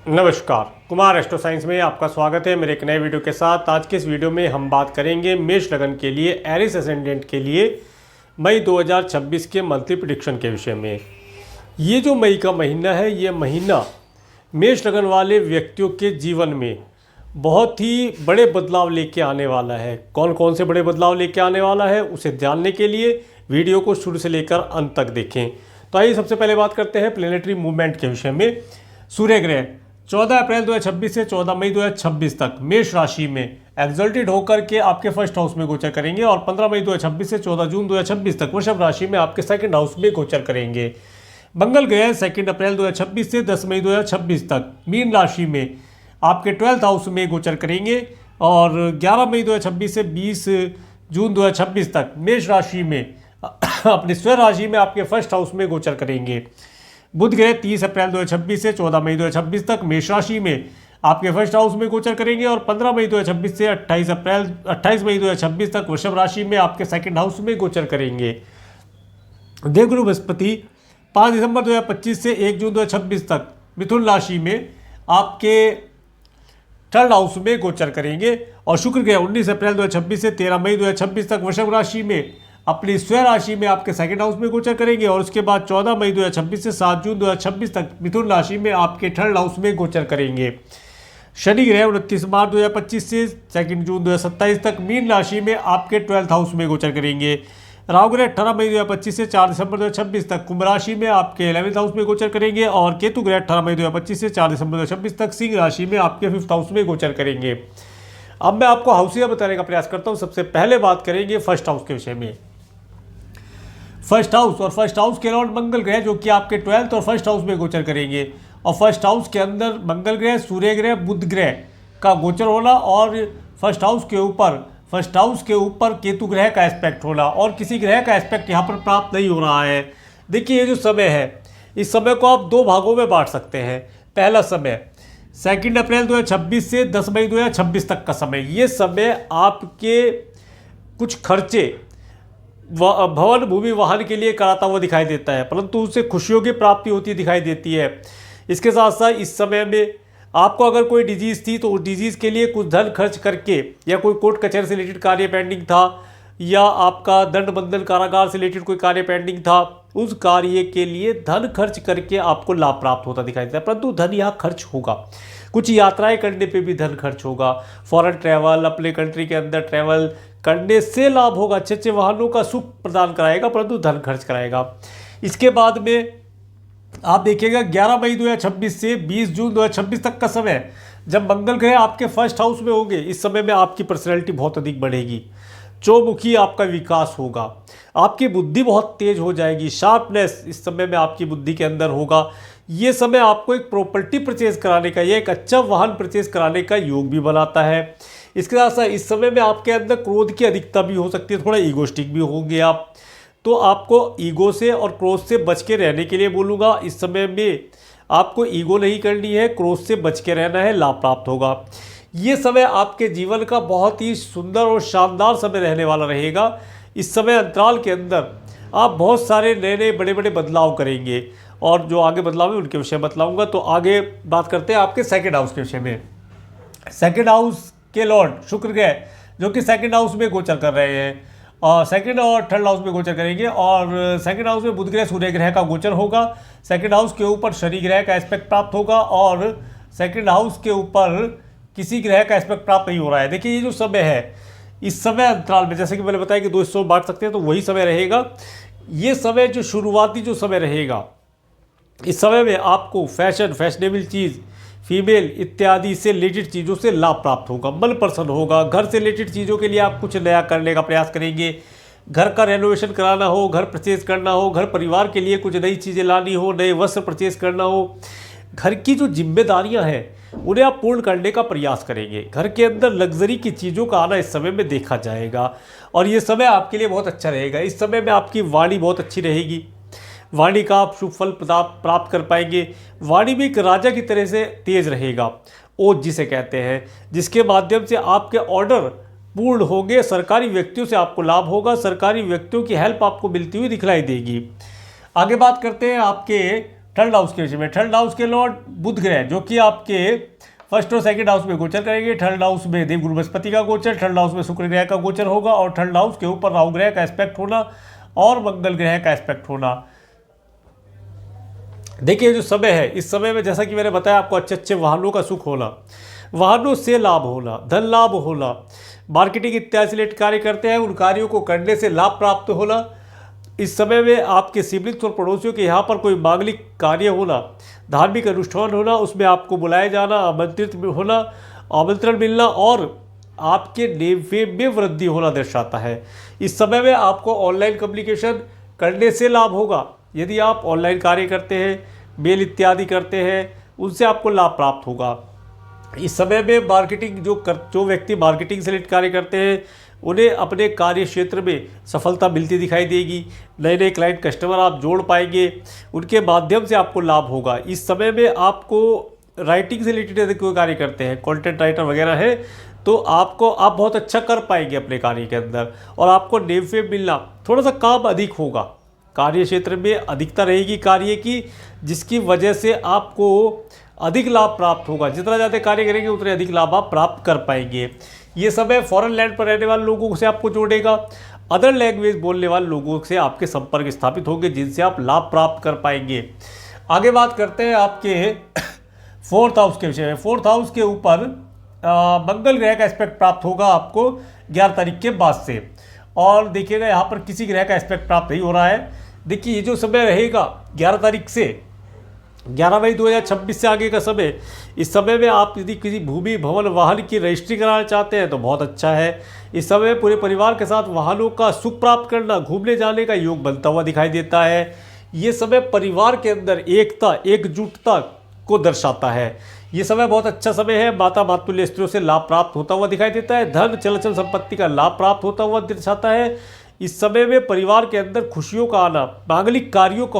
नमस्कार, Kumar astro science में आपका स्वागत है मेरे एक नए वीडियो के साथ। आज के इस वीडियो में हम बात करेंगे मेष लगन के लिए, एरिस असेंडेंट के लिए मई 2026 के मंथली प्रेडिक्शन के विषय में। ये जो मई का महीना है, ये महीना मेष लगन वाले व्यक्तियों के जीवन में बहुत ही बड़े बदलाव लेके आने वाला है। कौन कौन से बड़े बदलाव लेके आने वाला है, उसे जानने के लिए वीडियो को शुरू से लेकर अंत तक देखें। तो आइए सबसे पहले बात करते हैं प्लेनेटरी मूवमेंट के विषय में। सूर्य ग्रह 14 अप्रैल 2026 से 14 मई 2026 तक मेष राशि में एग्जल्टेड होकर के आपके फर्स्ट हाउस में गोचर करेंगे और 15 मई 2026 से 14 जून 2026 तक वृषभ राशि में आपके सेकंड हाउस में गोचर करेंगे। मंगल ग्रह 2 अप्रैल 2026 से 10 मई 2026 तक मीन राशि में आपके 12th हाउस में गोचर करेंगे और 11 मई 2026 से 20 जून 2026 तक मेष राशि में अपनी स्व राशि में आपके फर्स्ट हाउस में गोचर करेंगे। बुध ग्रह 30 अप्रैल 2026 से 14 मई 2026 तक मेष राशि में आपके फर्स्ट हाउस में गोचर करेंगे और 15 मई 2026 से 28 मई 2026 तक वृषभ राशि में आपके सेकंड हाउस में गोचर करेंगे। देवगुरु बृहस्पति 5 दिसंबर 2025 से 1 जून 2026 तक मिथुन राशि में आपके थर्ड हाउस में गोचर करेंगे और शुक्र ग्रह 19 अप्रैल 2026 से 13 मई 2026 तक वृषभ राशि में अपनी स्व राशि में आपके सेकंड हाउस में गोचर करेंगे और उसके बाद 14 मई 2026 से 7 जून 2026 तक मिथुन राशि में आपके थर्ड हाउस में गोचर करेंगे। शनि ग्रह 29 मार्च 2025 से 2 जून 2027 तक मीन राशि में आपके 12th हाउस में गोचर करेंगे। राहु ग्रह 18 मई 2025 से 4 दिसंबर 2026 तक कुंभ राशि में आपके 11th हाउस में गोचर करेंगे और केतु ग्रह 18 मई 2025 से 4 दिसंबर 2026 तक सिंह राशि में आपके 5th हाउस में गोचर करेंगे। अब मैं आपको हाउसिया बताने का प्रयास करता हूँ। सबसे पहले बात करेंगे फर्स्ट हाउस के विषय में। फर्स्ट हाउस और फर्स्ट हाउस के लॉर्ड मंगल ग्रह जो कि आपके 12th और फर्स्ट हाउस में गोचर करेंगे और फर्स्ट हाउस के अंदर मंगल ग्रह, सूर्य ग्रह, बुध ग्रह का गोचर होना और फर्स्ट हाउस के ऊपर केतु ग्रह का एस्पेक्ट होना और किसी ग्रह का एस्पेक्ट यहाँ पर प्राप्त नहीं हो रहा है। देखिए, ये जो समय है, इस समय को आप दो भागों में बांट सकते हैं। पहला समय 2 अप्रैल 2026 से 10 मई 2026 तक का समय। ये समय आपके कुछ खर्चे भवन, भूमि, वाहन के लिए कराता हुआ दिखाई देता है, परंतु उससे खुशियों की प्राप्ति होती दिखाई देती है। इसके साथ साथ इस समय में आपको अगर कोई डिजीज़ थी तो उस डिजीज़ के लिए कुछ धन खर्च करके, या कोई कोर्ट कचहरी से रिलेटेड कार्य पेंडिंग था, या आपका दंड बंधन कारागार से रिलेटेड कोई कार्य पेंडिंग था, उस कार्य के लिए धन खर्च करके आपको लाभ प्राप्त होता दिखाई देता है। परंतु धन यहाँ खर्च होगा, कुछ यात्राएं करने पे भी धन खर्च होगा। फॉरेन ट्रैवल, अपने कंट्री के अंदर ट्रैवल करने से लाभ होगा, अच्छे अच्छे वाहनों का सुख प्रदान कराएगा, परंतु धन खर्च कराएगा। इसके बाद में आप देखिएगा 11 मई 2026 से 20 जून 2026 तक का समय, जब मंगल ग्रह आपके फर्स्ट हाउस में होंगे, इस समय में आपकी पर्सनैलिटी बहुत अधिक बढ़ेगी, चौमुखी आपका विकास होगा, आपकी बुद्धि बहुत तेज हो जाएगी, शार्पनेस इस समय में आपकी बुद्धि के अंदर होगा। ये समय आपको एक प्रॉपर्टी परचेज कराने का, या एक अच्छा वाहन परचेज कराने का योग भी बनाता है। इसके साथ साथ इस समय में आपके अंदर क्रोध की अधिकता भी हो सकती है, थोड़ा ईगोस्टिक भी होंगे आप, तो आपको ईगो से और क्रोध से बच के रहने के लिए बोलूँगा। इस समय में आपको ईगो नहीं करनी है, क्रोध से बच के रहना है, लाभ प्राप्त होगा। ये समय आपके जीवन का बहुत ही सुंदर और शानदार समय रहने वाला रहेगा। इस समय अंतराल के अंदर आप बहुत सारे नए नए बड़े बड़े बदलाव करेंगे और जो आगे बदलाव है उनके विषय बतलाऊंगा। तो आगे बात करते हैं आपके सेकंड हाउस के विषय में। सेकंड हाउस के लॉर्ड शुक्र ग्रह जो कि सेकंड हाउस में गोचर कर रहे हैं और सेकंड और थर्ड हाउस में गोचर करेंगे और सेकंड हाउस में बुध ग्रह, सूर्य ग्रह का गोचर होगा। सेकंड हाउस के ऊपर शनि ग्रह का एस्पेक्ट प्राप्त होगा और सेकंड हाउस के ऊपर किसी ग्रह का एस्पेक्ट प्राप्त नहीं हो रहा है। देखिए, ये जो समय है, इस समय अंतराल में जैसे कि मैंने बताया कि 2 हिस्सों में बांट सकते हैं, तो वही समय रहेगा। ये समय जो शुरुआती जो समय रहेगा, इस समय में आपको फैशन, फैशनेबल चीज़, फीमेल इत्यादि से रिलेटेड चीज़ों से लाभ प्राप्त होगा, मन प्रसन्न होगा। घर से रिलेटेड चीज़ों के लिए आप कुछ नया करने का प्रयास करेंगे। घर का रेनोवेशन कराना हो, घर परचेज करना हो, घर परिवार के लिए कुछ नई चीज़ें लानी हो, नए वस्त्र परचेज करना हो, घर की जो जिम्मेदारियां हैं उन्हें आप पूर्ण करने का प्रयास करेंगे। घर के अंदर लग्जरी की चीज़ों का आना इस समय में देखा जाएगा और ये समय आपके लिए बहुत अच्छा रहेगा। इस समय में आपकी वाणी बहुत अच्छी रहेगी, वाणी का आप शुभ फल प्राप्त कर पाएंगे। वाणी भी एक राजा की तरह से तेज रहेगा, ओज जिसे कहते हैं, जिसके माध्यम से आपके ऑर्डर पूर्ण होंगे। सरकारी व्यक्तियों से आपको लाभ होगा, सरकारी व्यक्तियों की हेल्प आपको मिलती हुई दिखलाई देगी। आगे बात करते हैं आपके थर्ड हाउस के विषय में, थर्ड हाउस के लॉर्ड बुध ग्रह जो कि आपके फर्स्ट और सेकंड हाउस में गोचर करेंगे। थर्ड हाउस में देवगुरु बृहस्पति का गोचर, थर्ड हाउस में शुक्र ग्रह का गोचर होगा और थर्ड हाउस के ऊपर राहु ग्रह का एस्पेक्ट होना और मंगल ग्रह का एस्पेक्ट होना। देखिए जो समय है, इस समय में जैसा कि मैंने बताया आपको, अच्छे अच्छे वाहनों का सुख होना, वाहनों से लाभ होना, धन लाभ होना, मार्केटिंग इत्यादि से रिलेटेड कार्य करते हैं उन कार्यों को करने से लाभ प्राप्त होना। इस समय में आपके सिबलिंग्स और पड़ोसियों के यहाँ पर कोई मांगलिक कार्य होना, धार्मिक अनुष्ठान होना, उसमें आपको बुलाया जाना, आमंत्रित होना, आमंत्रण मिलना और आपके नेवे में वृद्धि होना दर्शाता है। इस समय में आपको ऑनलाइन कम्युनिकेशन करने से लाभ होगा। यदि आप ऑनलाइन कार्य करते हैं, मेल इत्यादि करते हैं, उनसे आपको लाभ प्राप्त होगा। इस समय में मार्केटिंग जो व्यक्ति मार्केटिंग से रिलेटेड कार्य करते हैं उन्हें अपने कार्य क्षेत्र में सफलता मिलती दिखाई देगी। नए नए क्लाइंट कस्टमर आप जोड़ पाएंगे, उनके माध्यम से आपको लाभ होगा। इस समय में आपको राइटिंग से रिलेटेड यदि कोई कार्य करते हैं, कंटेंट राइटर वगैरह है, तो आप बहुत अच्छा कर पाएंगे अपने कार्य के अंदर और आपको नेम फेम मिलना, थोड़ा सा काम अधिक होगा, कार्य क्षेत्र में अधिकता रहेगी कार्य की, जिसकी वजह से आपको अधिक लाभ प्राप्त होगा। जितना ज़्यादा कार्य करेंगे उतने अधिक लाभ आप प्राप्त कर पाएंगे। ये समय फॉरेन लैंड पर रहने वाले लोगों से आपको जोड़ेगा। अदर लैंग्वेज बोलने वाले लोगों से आपके संपर्क स्थापित होंगे जिनसे आप लाभ प्राप्त कर पाएंगे। आगे बात करते हैं आपके फोर्थ हाउस के विषय में। फोर्थ हाउस के ऊपर मंगल ग्रह का एस्पेक्ट प्राप्त होगा आपको 11 तारीख के बाद से, और देखिएगा यहाँ पर किसी ग्रह का एस्पेक्ट प्राप्त नहीं हो रहा है। देखिए ये जो समय रहेगा 11 तारीख से 11 मई 2026 से आगे का समय, इस समय में आप यदि किसी भूमि भवन वाहन की रजिस्ट्री कराना चाहते हैं तो बहुत अच्छा है। इस समय पूरे परिवार के साथ वाहनों का सुख प्राप्त करना, घूमने जाने का योग बनता हुआ दिखाई देता है। ये समय परिवार के अंदर एकता, एकजुटता को दर्शाता है। ये समय बहुत अच्छा समय है। माता मातुल्य स्त्रियों से लाभ प्राप्त होता हुआ दिखाई देता है। धन चल संपत्ति का लाभ प्राप्त होता हुआ दर्शाता है। इस समय में परिवार के अंदर खुशियों का आना, मांगलिक कार्यों का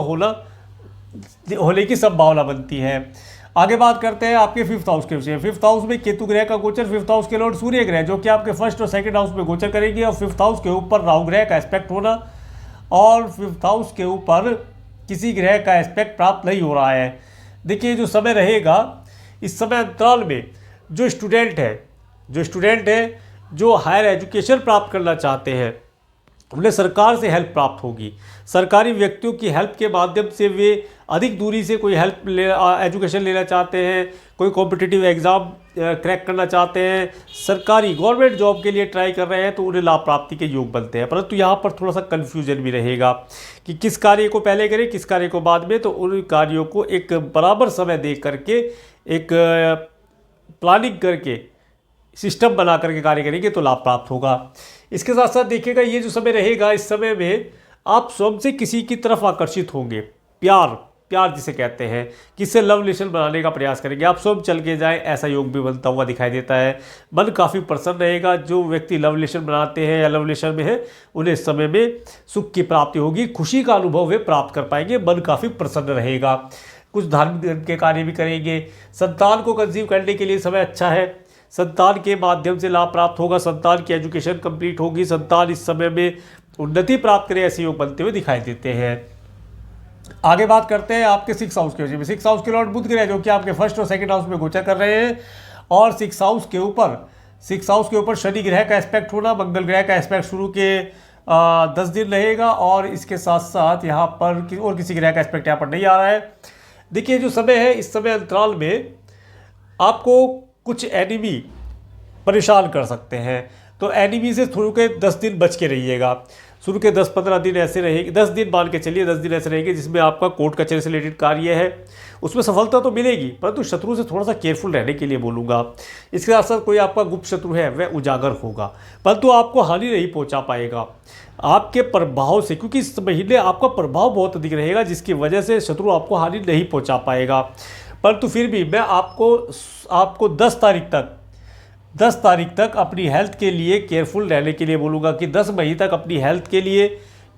होने की संभावना बनती है। आगे बात करते हैं आपके फिफ्थ हाउस के विषय। फिफ्थ हाउस में केतु ग्रह का गोचर, फिफ्थ हाउस के लॉर्ड सूर्य ग्रह जो कि आपके फर्स्ट और सेकंड हाउस में गोचर करेंगे, और फिफ्थ हाउस के ऊपर राहु ग्रह का एस्पेक्ट होना, और फिफ्थ हाउस के ऊपर किसी ग्रह का एस्पेक्ट प्राप्त नहीं हो रहा है। देखिए जो समय रहेगा, इस समय अंतराल में जो स्टूडेंट है जो हायर एजुकेशन प्राप्त करना चाहते हैं उन्हें सरकार से हेल्प प्राप्त होगी। सरकारी व्यक्तियों की हेल्प के माध्यम से वे अधिक दूरी से कोई एजुकेशन लेना चाहते हैं, कोई कॉम्पिटिटिव एग्ज़ाम क्रैक करना चाहते हैं, सरकारी गवर्नमेंट जॉब के लिए ट्राई कर रहे हैं, तो उन्हें लाभ प्राप्ति के योग बनते हैं। परंतु यहाँ पर थोड़ा सा कन्फ्यूजन भी रहेगा कि किस कार्य को पहले करें, किस कार्य को बाद में। तो उन कार्यों को एक बराबर समय दे करके, एक प्लानिंग करके, सिस्टम बना करके कार्य करेंगे तो लाभ प्राप्त होगा। इसके साथ साथ देखिएगा ये जो समय रहेगा, इस समय में आप स्वयं से किसी की तरफ आकर्षित होंगे। प्यार जिसे कहते हैं, किससे लव रिलेशन बनाने का प्रयास करेंगे, आप स्वयं चल के जाएं, ऐसा योग भी बनता हुआ दिखाई देता है। मन काफ़ी प्रसन्न रहेगा। जो व्यक्ति लव रिलेशन बनाते हैं या लव रिलेशन में है उन्हें इस समय में सुख की प्राप्ति होगी, खुशी का अनुभव वे प्राप्त कर पाएंगे, मन काफ़ी प्रसन्न रहेगा। कुछ धार्मिक के कार्य भी करेंगे। संतान को कंसीव करने के लिए समय अच्छा है। संतान के माध्यम से लाभ प्राप्त होगा, संतान की एजुकेशन कंप्लीट होगी, संतान इस समय में उन्नति प्राप्त करे, ऐसे योग बनते हुए दिखाई देते हैं। आगे बात करते हैं आपके सिक्स हाउस के विषय में। सिक्स हाउस के लॉर्ड बुध ग्रह जो कि आपके फर्स्ट और सेकंड हाउस में गोचर कर रहे हैं, और सिक्स हाउस के ऊपर शनि ग्रह का एस्पेक्ट होना, मंगल ग्रह का एस्पेक्ट शुरू के 10 दिन रहेगा, और इसके साथ साथ यहाँ पर और किसी ग्रह का एस्पेक्ट यहाँ पर नहीं आ रहा है। देखिए जो समय है, इस समय अंतराल में आपको कुछ एनिमी परेशान कर सकते हैं, तो एनिमी से शुरू के 10 दिन बच के रहिएगा। शुरू के 10-15 दिन ऐसे रहेंगे, 10 दिन मान के चलिए, 10 दिन ऐसे रहेंगे जिसमें आपका कोर्ट कचहरी से रिलेटेड कार्य है, उसमें सफलता तो मिलेगी, परंतु शत्रु से थोड़ा सा केयरफुल रहने के लिए बोलूँगा। इसके साथ साथ कोई आपका गुप्त शत्रु है वह उजागर होगा, परंतु आपको हानि नहीं पहुँचा पाएगा आपके प्रभाव से, क्योंकि इस महीने आपका प्रभाव बहुत अधिक रहेगा, जिसकी वजह से शत्रु आपको हानि नहीं पहुँचा पाएगा। परंतु फिर भी मैं आपको 10 तारीख तक अपनी हेल्थ के लिए केयरफुल रहने के लिए बोलूँगा कि 10 मई तक अपनी हेल्थ के लिए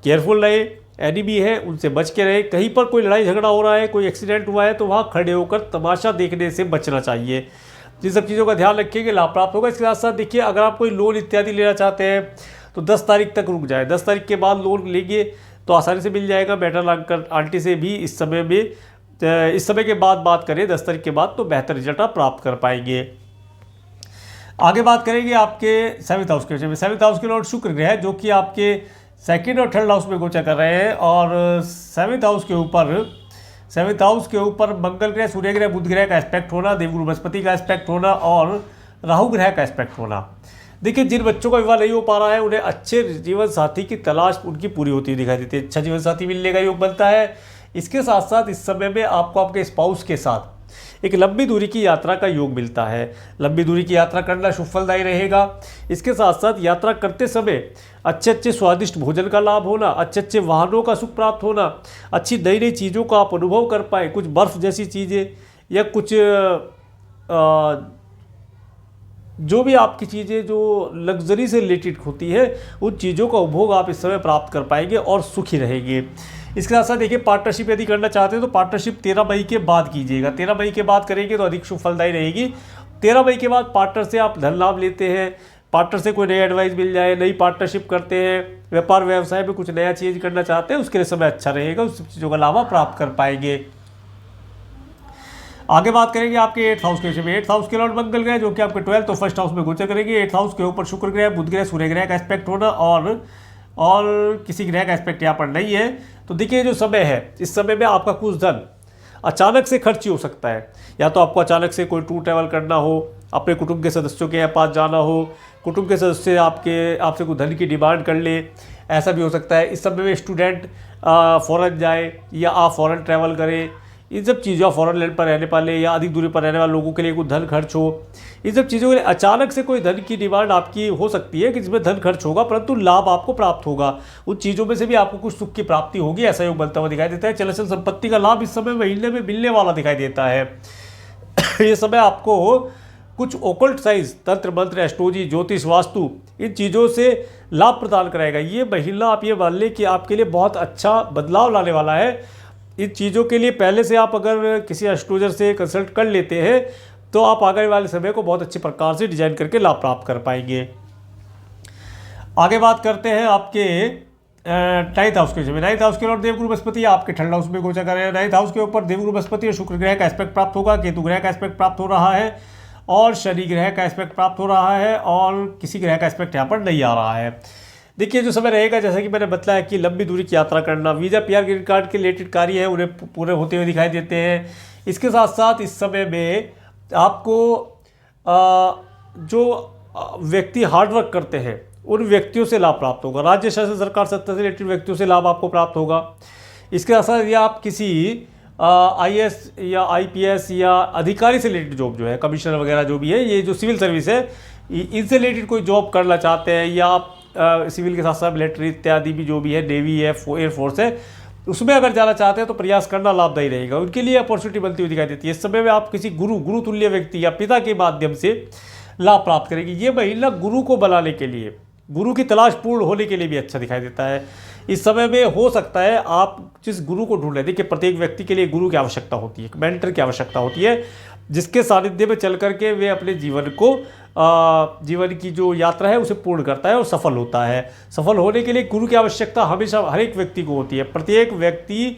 केयरफुल रहे। एनिमी है उनसे बच के रहे। कहीं पर कोई लड़ाई झगड़ा हो रहा है, कोई एक्सीडेंट हुआ है, तो वहाँ खड़े होकर तमाशा देखने से बचना चाहिए। जिन सब चीज़ों का ध्यान रखिएगा, लाभ प्राप्त होगा। इसके साथ साथ देखिए, अगर आप कोई लोन इत्यादि लेना चाहते हैं तो 10 तारीख तक रुक जाए। 10 तारीख के बाद लोन लेंगे तो आसानी से मिल जाएगा। मैटर आंटी से भी इस समय में इस समय के बाद बात करें 10 तारीख के बाद तो बेहतर रिजल्ट आप प्राप्त कर पाएंगे। आगे बात करेंगे आपके 7th हाउस के विषय में। 7th हाउस के लॉर्ड शुक्र ग्रह जो कि आपके 2nd और 3rd हाउस में गोचर कर रहे हैं, और 7th हाउस के ऊपर मंगल ग्रह, सूर्य ग्रह, बुध ग्रह का एस्पेक्ट होना, देवगुरु बृहस्पति का एस्पेक्ट होना और राहु ग्रह का एस्पेक्ट होना। देखिए, जिन बच्चों का विवाह नहीं हो पा रहा है उन्हें अच्छे जीवन साथी की तलाश उनकी पूरी होती हुई दिखाई देती है। अच्छा जीवन साथी मिलने का योग बनता है। इसके साथ साथ इस समय में आपको आपके स्पाउस के साथ एक लंबी दूरी की यात्रा का योग मिलता है। लंबी दूरी की यात्रा करना शुभ फलदायी रहेगा। इसके साथ साथ यात्रा करते समय अच्छे स्वादिष्ट भोजन का लाभ होना, अच्छे वाहनों का सुख प्राप्त होना, अच्छी नई नई चीज़ों का आप अनुभव कर पाए, कुछ बर्फ़ जैसी चीज़ें या कुछ जो भी आपकी चीज़ें जो लग्जरी से रिलेटेड होती है उन चीज़ों का उपभोग आप इस समय प्राप्त कर पाएंगे और सुखी रहेंगे। इसके साथ साथ देखिए, पार्टनरशिप यदि करना चाहते हैं तो पार्टनरशिप 13 मई के बाद कीजिएगा। 13 मई के बाद करेंगे तो अधिक शुभ फलदायी रहेगी। 13 मई के बाद पार्टनर से आप धन लाभ लेते हैं, पार्टनर से कोई नई एडवाइस मिल जाए, नई पार्टनरशिप करते हैं, व्यापार व्यवसाय में कुछ नया चीज़ करना चाहते हैं, उसके लिए समय अच्छा रहेगा, उस सब चीज़ों का लाभ आप प्राप्त कर पाएंगे। आगे बात करेंगे आपके 8th हाउस के विषय में। 8th हाउस के लॉर्ड मंगल ग्रह जो कि आपके 12th और 1st हाउस में गोचर करेंगे। 8th हाउस के ऊपर शुक्र ग्रह, बुध ग्रह, सूर्य ग्रह का एस्पेक्ट होना और किसी ग्रह का एस्पेक्ट यहाँ पर नहीं है। तो देखिए, जो समय है इस समय में आपका कुछ धन अचानक से खर्च हो सकता है। या तो आपको अचानक से कोई टूर ट्रैवल करना हो, अपने कुटुंब के सदस्यों के पास जाना हो, कुटुंब के सदस्य आपसे कुछ धन की डिमांड कर ले, ऐसा भी हो सकता है। इस समय में स्टूडेंट फ़ॉरेन जाए या आप फ़ॉरेन ट्रैवल करें, इन सब चीज़ों, फॉरेन लैंड पर रहने वाले या अधिक दूरी पर रहने वाले लोगों के लिए कुछ धन खर्च हो, इन सब चीज़ों के लिए अचानक से कोई धन की डिमांड आपकी हो सकती है कि जिसमें धन खर्च होगा परंतु लाभ आपको प्राप्त होगा। उन चीज़ों में से भी आपको कुछ सुख की प्राप्ति होगी, ऐसा योग बनता हुआ दिखाई देता है। चल संपत्ति का लाभ इस समय महीने में मिलने वाला दिखाई देता है। ये समय आपको कुछ ओकल्ट साइंस, तंत्र मंत्र, एस्ट्रोलॉजी, ज्योतिष, वास्तु, इन चीज़ों से लाभ प्रदान कराएगा। ये महीना आप ये मान लें कि आपके लिए बहुत अच्छा बदलाव लाने वाला है। इन चीज़ों के लिए पहले से आप अगर किसी एस्ट्रोलॉजर से कंसल्ट कर लेते हैं तो आप आगे वाले समय को बहुत अच्छे प्रकार से डिजाइन करके लाभ प्राप्त कर पाएंगे। आगे बात करते हैं आपके 9th हाउस के विषय में। 9th हाउस के लॉर्ड देवगुरु बृहस्पति आपके 3rd हाउस में गोचर कर रहे हैं। 9th हाउस के ऊपर देवगुरु बृहस्पति और शुक्र ग्रह का एस्पेक्ट प्राप्त होगा, केतु ग्रह का एस्पेक्ट प्राप्त हो रहा है और शनि ग्रह का एस्पेक्ट प्राप्त हो रहा है और किसी ग्रह का एस्पेक्ट यहाँ पर नहीं आ रहा है। देखिए, जो समय रहेगा जैसा कि मैंने बताया कि लंबी दूरी की यात्रा करना, वीज़ा, PR, ग्रीन कार्ड के रिलेटेड कार्य है उन्हें पूरे होते हुए दिखाई देते हैं। इसके साथ साथ इस समय में आपको जो व्यक्ति हार्डवर्क करते हैं उन व्यक्तियों से लाभ प्राप्त होगा। राज्य शासन सरकार सत्ता से रिलेटेड व्यक्तियों से लाभ आपको प्राप्त होगा। इसके साथ साथ या आप किसी IAS या IPS या अधिकारी से रिलेटेड जॉब जो है, कमिश्नर वगैरह जो भी है, ये जो सिविल सर्विस है, इनसे रिलेटेड कोई जॉब करना चाहते हैं या आप सिविल के साथ साथ मिलिट्री इत्यादि भी जो भी है, नेवी है, एयरफोर्स है, उसमें अगर जाना चाहते हैं तो प्रयास करना लाभदायी रहेगा। उनके लिए अपॉर्चुनिटी बनती हुई दिखाई देती है। इस समय में आप किसी गुरु तुल्य व्यक्ति या पिता के माध्यम से लाभ प्राप्त करेंगे। ये महीना गुरु को बनाने के लिए, गुरु की तलाश पूर्ण होने के लिए भी अच्छा दिखाई देता है। इस समय में हो सकता है आप जिस गुरु को ढूंढ रहे, देखिए प्रत्येक व्यक्ति के लिए गुरु की आवश्यकता होती है, मेंटर की आवश्यकता होती है, जिसके सानिध्य में चल करके वे अपने जीवन की जो यात्रा है उसे पूर्ण करता है और सफल होता है। सफल होने के लिए गुरु की आवश्यकता हमेशा हर एक व्यक्ति को होती है। प्रत्येक व्यक्ति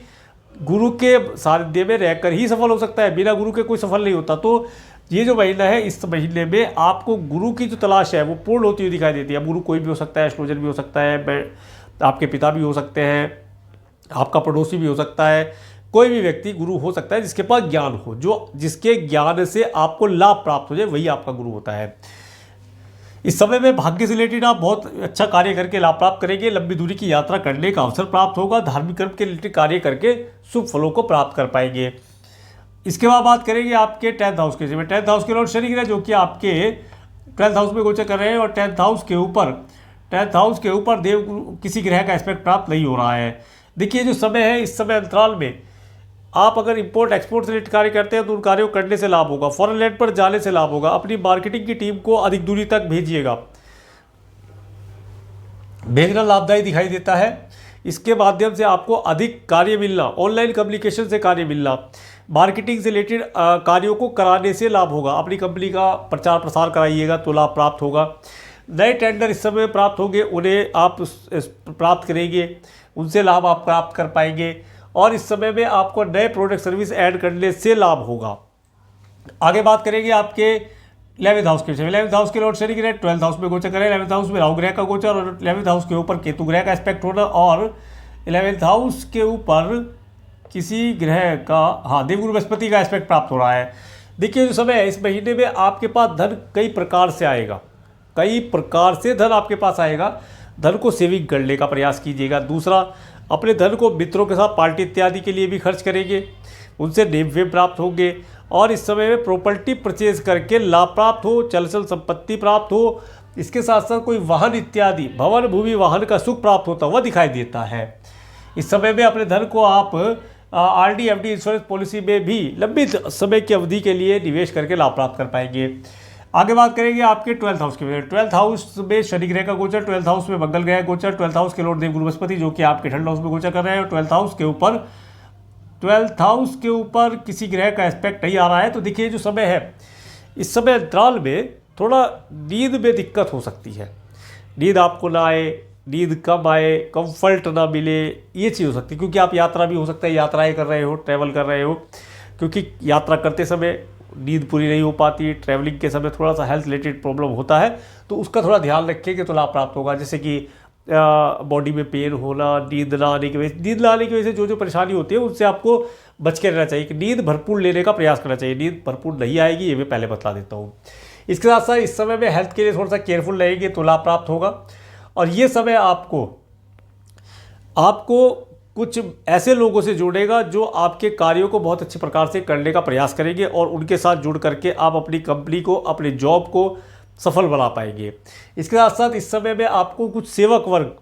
गुरु के सानिध्य में रहकर ही सफल हो सकता है, बिना गुरु के कोई सफल नहीं होता। तो ये जो महीना है, इस महीने में आपको गुरु की जो तलाश है वो पूर्ण होती हुई दिखाई देती है। गुरु कोई भी हो सकता है, एस्ट्रोलॉजर भी हो सकता है, आपके पिता भी हो सकते हैं, आपका पड़ोसी भी हो सकता है, कोई भी व्यक्ति गुरु हो सकता है जिसके पास ज्ञान हो, जो जिसके ज्ञान से आपको लाभ प्राप्त हो जाए, वही आपका गुरु होता है। इस समय में भाग्य से रिलेटेड आप बहुत अच्छा कार्य करके लाभ प्राप्त करेंगे। लंबी दूरी की यात्रा करने का अवसर प्राप्त होगा। धार्मिक कर्म के रिलेटेड कार्य करके शुभ फलों को प्राप्त कर पाएंगे। इसके बाद बात करेंगे आपके 10th हाउस के में। 10th हाउस के लॉर्ड शनि ग्रह जो कि आपके 12th हाउस में गोचर कर रहे हैं और 10th हाउस के ऊपर देव किसी ग्रह का एस्पेक्ट प्राप्त नहीं हो रहा है। देखिए, जो समय है, इस समय अंतराल में आप अगर इंपोर्ट एक्सपोर्ट से रिलेटेड कार्य करते हैं तो उन कार्यों करने से लाभ होगा। फॉरेन लैंड पर जाने से लाभ होगा। अपनी मार्केटिंग की टीम को अधिक दूरी तक भेजिएगा, भेजना लाभदायी दिखाई देता है। इसके माध्यम से आपको अधिक कार्य मिलना, ऑनलाइन कम्युनिकेशन से कार्य मिलना, मार्केटिंग से रिलेटेड कार्यों को कराने से लाभ होगा। अपनी कंपनी का प्रचार प्रसार कराइएगा तो लाभ प्राप्त होगा। नए टेंडर इस समय प्राप्त होंगे, उन्हें आप प्राप्त करेंगे, उनसे लाभ आप प्राप्त कर पाएंगे। और इस समय में आपको नए प्रोडक्ट सर्विस ऐड करने से लाभ होगा। आगे बात करेंगे आपके 11th हाउस के विषय में। 11th हाउस के लॉर्ड शनि ग्रह 12th हाउस में गोचर करें। 11th हाउस में राहु ग्रह का गोचर और 11th हाउस के ऊपर केतु ग्रह का एस्पेक्ट होना और 11th हाउस के ऊपर किसी ग्रह का देवगुरु बृहस्पति का एस्पेक्ट प्राप्त हो रहा है। देखिए जो समय है इस महीने में आपके पास धन कई प्रकार से आएगा, कई प्रकार से धन आपके पास आएगा। धन को सेविंग करने का प्रयास कीजिएगा। दूसरा, अपने धन को मित्रों के साथ पार्टी इत्यादि के लिए भी खर्च करेंगे, उनसे नेम फेम प्राप्त होंगे और इस समय में प्रॉपर्टी परचेज करके लाभ प्राप्त हो, चल संपत्ति प्राप्त हो। इसके साथ साथ कोई वाहन इत्यादि भवन भूमि वाहन का सुख प्राप्त होता हुआ दिखाई देता है। इस समय में अपने धन को आप RD FD इंश्योरेंस पॉलिसी में भी लंबी समय की अवधि के लिए निवेश करके लाभ प्राप्त कर पाएंगे। आगे बात करेंगे आपके 12th हाउस के बारे में। 12th हाउस में शनि ग्रह का गोचर, 12th हाउस में मंगल ग्रह गोचर, 12th हाउस के लॉर्ड देवगुरु बृहस्पति जो कि आपके 3rd हाउस में गोचर कर रहे हैं। 12th हाउस के ऊपर किसी ग्रह का एस्पेक्ट नहीं आ रहा है। तो देखिए जो समय है इस समय अंतराल में थोड़ा नींद में दिक्कत हो सकती है, नींद आपको ना आए, नींद कम आए, कंफर्ट ना मिले, ये चीज़ हो सकती है। क्योंकि आप यात्रा भी हो सकता है, यात्राएं कर रहे हो, ट्रैवल कर रहे हो, क्योंकि यात्रा करते समय नींद पूरी नहीं हो पाती, ट्रैवलिंग के समय थोड़ा सा हेल्थ रिलेटेड प्रॉब्लम होता है, तो उसका थोड़ा ध्यान रखेंगे तो लाभ प्राप्त होगा। जैसे कि बॉडी में पेन होना, नींद ना आने की वजह से जो परेशानी होती है उनसे आपको बच के रहना चाहिए कि नींद भरपूर लेने का प्रयास करना चाहिए। नींद भरपूर नहीं आएगी ये मैं पहले बता देता हूँ। इसके साथ साथ इस समय में हेल्थ के लिए थोड़ा सा केयरफुल रहेंगे तो लाभ प्राप्त होगा। और ये समय आपको कुछ ऐसे लोगों से जोड़ेगा जो आपके कार्यों को बहुत अच्छे प्रकार से करने का प्रयास करेंगे और उनके साथ जुड़ करके आप अपनी कंपनी को, अपने जॉब को सफल बना पाएंगे। इसके साथ साथ इस समय में आपको कुछ सेवक वर्ग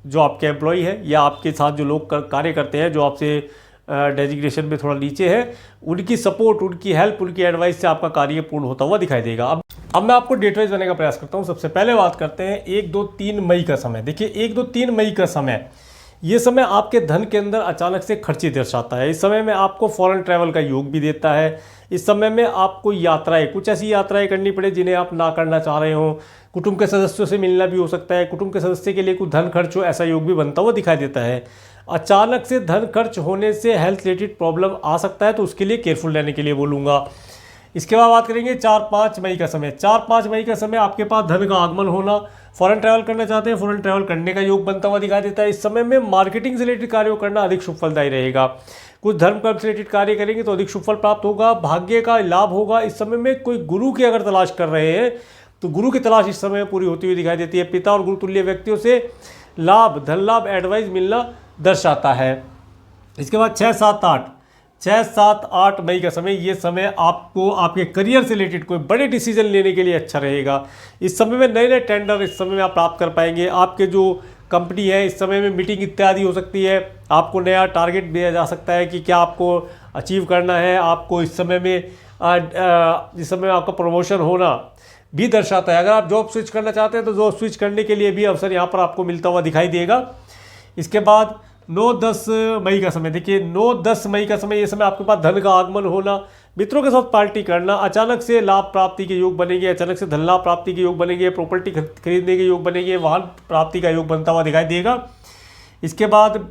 जो आपके एम्प्लॉय है या आपके साथ जो लोग कार्य करते हैं, जो आपसे डेजिग्नेशन में थोड़ा नीचे है, उनकी सपोर्ट, उनकी हेल्प, उनकी एडवाइस से आपका कार्य पूर्ण होता हुआ दिखाई देगा। अब मैं आपको डेट वाइज बनाने का प्रयास करता हूँ। सबसे पहले बात करते हैं 1, 2, 3 मई का समय। देखिए 1, 2, 3 मई का समय, ये समय आपके धन के अंदर अचानक से खर्चे दर्शाता है। इस समय में आपको फॉरेन ट्रैवल का योग भी देता है। इस समय में आपको यात्राएं, कुछ ऐसी यात्राएं करनी पड़े जिन्हें आप ना करना चाह रहे हो। कुटुंब के सदस्यों से मिलना भी हो सकता है, कुटुंब के सदस्य के लिए कुछ धन खर्च हो, ऐसा योग भी बनता हुआ दिखाई देता है। अचानक से धन खर्च होने से हेल्थ रिलेटेड प्रॉब्लम आ सकता है, तो उसके लिए केयरफुल रहने के लिए बोलूँगा। इसके बाद बात करेंगे 4-5 मई का समय। 4-5 मई का समय आपके पास धन का आगमन होना, फॉरेन ट्रैवल करना चाहते हैं, फॉरेन ट्रैवल करने का योग बनता हुआ दिखाई देता है। इस समय में मार्केटिंग से रिलेटेड कार्य करना अधिक शुभ फलदायी रहेगा। कुछ धर्म कर्म से रिलेटेड कार्य करेंगे तो अधिक शुभ फल प्राप्त होगा, भाग्य का लाभ होगा। इस समय में कोई गुरु की अगर तलाश कर रहे हैं तो गुरु की तलाश इस समय पूरी होती हुई दिखाई देती है। पिता और गुरुतुल्य व्यक्तियों से लाभ, धन लाभ, एडवाइस मिलना दर्शाता है। इसके बाद 6-7-8 मई का समय, ये समय आपको आपके करियर से रिलेटेड कोई बड़े डिसीजन लेने के लिए अच्छा रहेगा। इस समय में नए नए टेंडर इस समय में आप प्राप्त कर पाएंगे। आपके जो कंपनी है इस समय में मीटिंग इत्यादि हो सकती है, आपको नया टारगेट दिया जा सकता है कि क्या आपको अचीव करना है। आपको इस समय में आपका प्रमोशन होना भी दर्शाता है। अगर आप जॉब स्विच करना चाहते हैं तो जॉब स्विच करने के लिए भी अवसर यहाँ पर आपको मिलता हुआ दिखाई देगा। इसके बाद 9-10 मई का समय। देखिए 9-10 मई का समय, ये समय आपके पास धन का आगमन होना, मित्रों के साथ पार्टी करना, अचानक से लाभ प्राप्ति के योग बनेंगे, अचानक से धन लाभ प्राप्ति के योग बनेंगे, प्रॉपर्टी खरीदने के योग बनेंगे, वाहन प्राप्ति का योग बनता हुआ दिखाई देगा। इसके बाद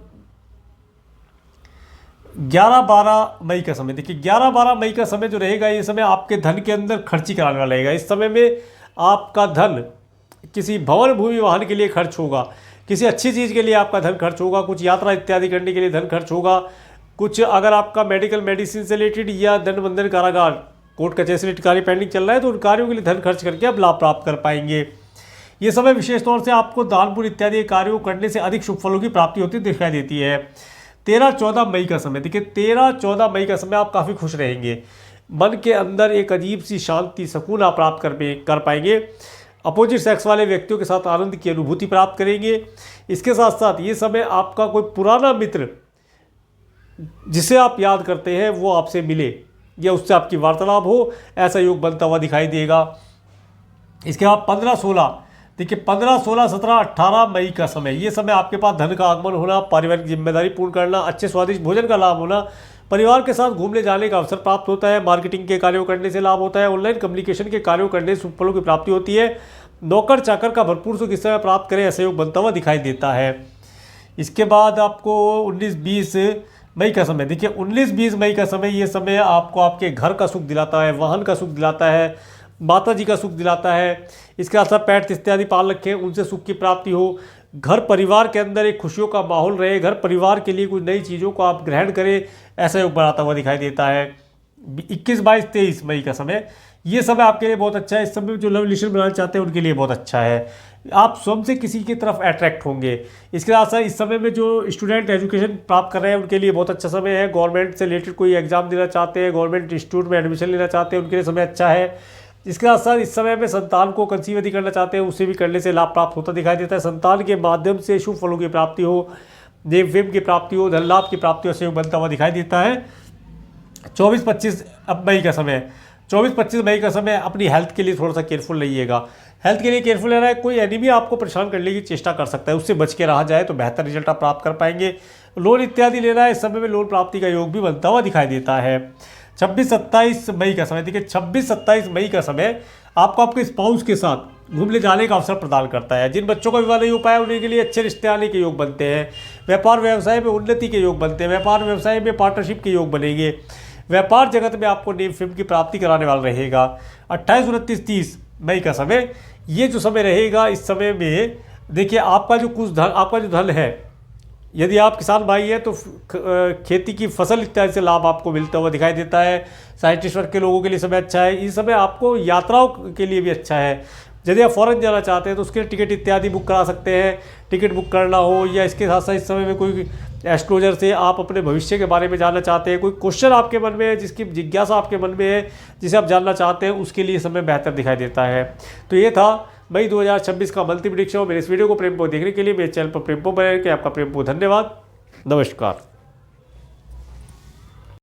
11-12 मई का समय। देखिए 11-12 मई का समय जो रहेगा, ये समय आपके धन के अंदर खर्ची कराने वाला रहेगा। इस समय में आपका धन किसी भवन भूमि वाहन के लिए खर्च होगा, किसी अच्छी चीज़ के लिए आपका धन खर्च होगा, कुछ यात्रा इत्यादि करने के लिए धन खर्च होगा, कुछ अगर आपका मेडिकल मेडिसिन से रिलेटेड या दंड बंधन कारागार कोर्ट कचहरी से रिलेटेड कार्य पेंडिंग चल रहा है तो उन कार्यों के लिए धन खर्च करके आप लाभ प्राप्त कर पाएंगे। ये समय विशेष तौर से आपको दान पुण्य इत्यादि कार्यों करने से अधिक शुभ फलों की प्राप्ति होती दिखाई देती है। 13-14 मई का समय। देखिए 13-14 मई का समय आप काफ़ी खुश रहेंगे, मन के अंदर एक अजीब सी शांति, सुकून आप प्राप्त कर पाएंगे। अपोजिट सेक्स वाले व्यक्तियों के साथ आनंद की अनुभूति प्राप्त करेंगे। इसके साथ साथ ये समय आपका कोई पुराना मित्र जिसे आप याद करते हैं वो आपसे मिले या उससे आपकी वार्तालाप हो, ऐसा योग बनता हुआ दिखाई देगा। इसके बाद 15-16। देखिए 15, 16, 17, 18 मई का समय। ये समय आपके पास धन का आगमन होना, पारिवारिक जिम्मेदारी पूर्ण करना, अच्छे स्वादिष्ट भोजन का लाभ होना, परिवार के साथ घूमने जाने का अवसर प्राप्त होता है, मार्केटिंग के कार्यों करने से लाभ होता है, ऑनलाइन कम्युनिकेशन के कार्यों करने से फलों की प्राप्ति होती है, नौकर चाकर का भरपूर सुख इस समय प्राप्त करें, ऐसा योग बनता हुआ दिखाई देता है। इसके बाद आपको 19-20 मई का समय, देखिए 19-20 मई का समय, ये समय आपको आपके घर का सुख दिलाता है, वाहन का सुख दिलाता है, माता जी का सुख दिलाता है। इसके साथ साथ पेट्स इत्यादि पाल रखें, उनसे सुख की प्राप्ति हो, घर परिवार के अंदर एक खुशियों का माहौल रहे, घर परिवार के लिए कुछ नई चीज़ों को आप ग्रहण करें, ऐसा योग बनाता हुआ दिखाई देता है। 21-22-23 मई का समय, ये समय आपके लिए बहुत अच्छा है। इस समय जो लव रिलेशन बनाना चाहते हैं उनके लिए बहुत अच्छा है। आप स्वयं से किसी की तरफ अट्रैक्ट होंगे। इसके साथ साथ इस समय में जो स्टूडेंट एजुकेशन प्राप्त कर रहे हैं उनके लिए बहुत अच्छा समय है। गवर्नमेंट से रिलेटेड कोई एग्जाम देना चाहते हैं, गवर्नमेंट इंस्टीट्यूट में एडमिशन लेना चाहते हैं, उनके लिए समय अच्छा है। इसके साथ साथ इस समय में संतान को कंसीव यदि करना चाहते हैं, उसे भी करने से लाभ प्राप्त होता दिखाई देता है। संतान के माध्यम से शुभ फलों की प्राप्ति हो, देव वेम की प्राप्ति हो, धन लाभ की प्राप्ति हो, सहयोग बनता हुआ दिखाई देता है। 24-25 मई का समय, 24-25 मई का समय अपनी हेल्थ के लिए थोड़ा सा केयरफुल रहिएगा। हेल्थ के लिए केयरफुल रहना है। कोई एनिमी आपको परेशान करने की चेष्टा कर सकता है, उससे बच के रहा जाए तो बेहतर रिजल्ट आप प्राप्त कर पाएंगे। लोन इत्यादि लेना है, इस समय में लोन प्राप्ति का योग भी बनता हुआ दिखाई देता है। 26-27 मई का समय, देखिए 26-27 मई का समय आपको आपके स्पाउस के साथ घूमने जाने का अवसर प्रदान करता है। जिन बच्चों का विवाह नहीं हो पाया उनके लिए अच्छे रिश्ते आने के योग बनते हैं। व्यापार व्यवसाय में उन्नति के योग बनते हैं, व्यापार व्यवसाय में पार्टनरशिप के योग बनेंगे। व्यापार जगत में आपको नेम फेम की प्राप्ति कराने वाला रहेगा। 28-29-30 मई का समय, ये जो समय रहेगा, इस समय में देखिए आपका जो धन है, यदि आप किसान भाई हैं तो खेती की फसल इत्यादि से लाभ आपको मिलता हुआ दिखाई देता है। साइंटिस्ट वर्ग के लोगों के लिए समय अच्छा है। इस समय आपको यात्राओं के लिए भी अच्छा है। यदि आप फॉरेन जाना चाहते हैं तो उसके लिए टिकट इत्यादि बुक करा सकते हैं। टिकट बुक करना हो, या इसके साथ साथ इस समय में कोई एस्ट्रोलॉजर से आप अपने भविष्य के बारे में जानना चाहते हैं, कोई क्वेश्चन आपके मन में है, जिसकी जिज्ञासा आपके मन में है, जिसे आप जानना चाहते हैं, उसके लिए समय बेहतर दिखाई देता है। तो ये था मई 2026 का मंथली प्रेडिक्शन। मेरे इस वीडियो को प्रेम देखने के लिए मेरे चैनल पर प्रेम बने के आपका प्रेम धन्यवाद। नमस्कार।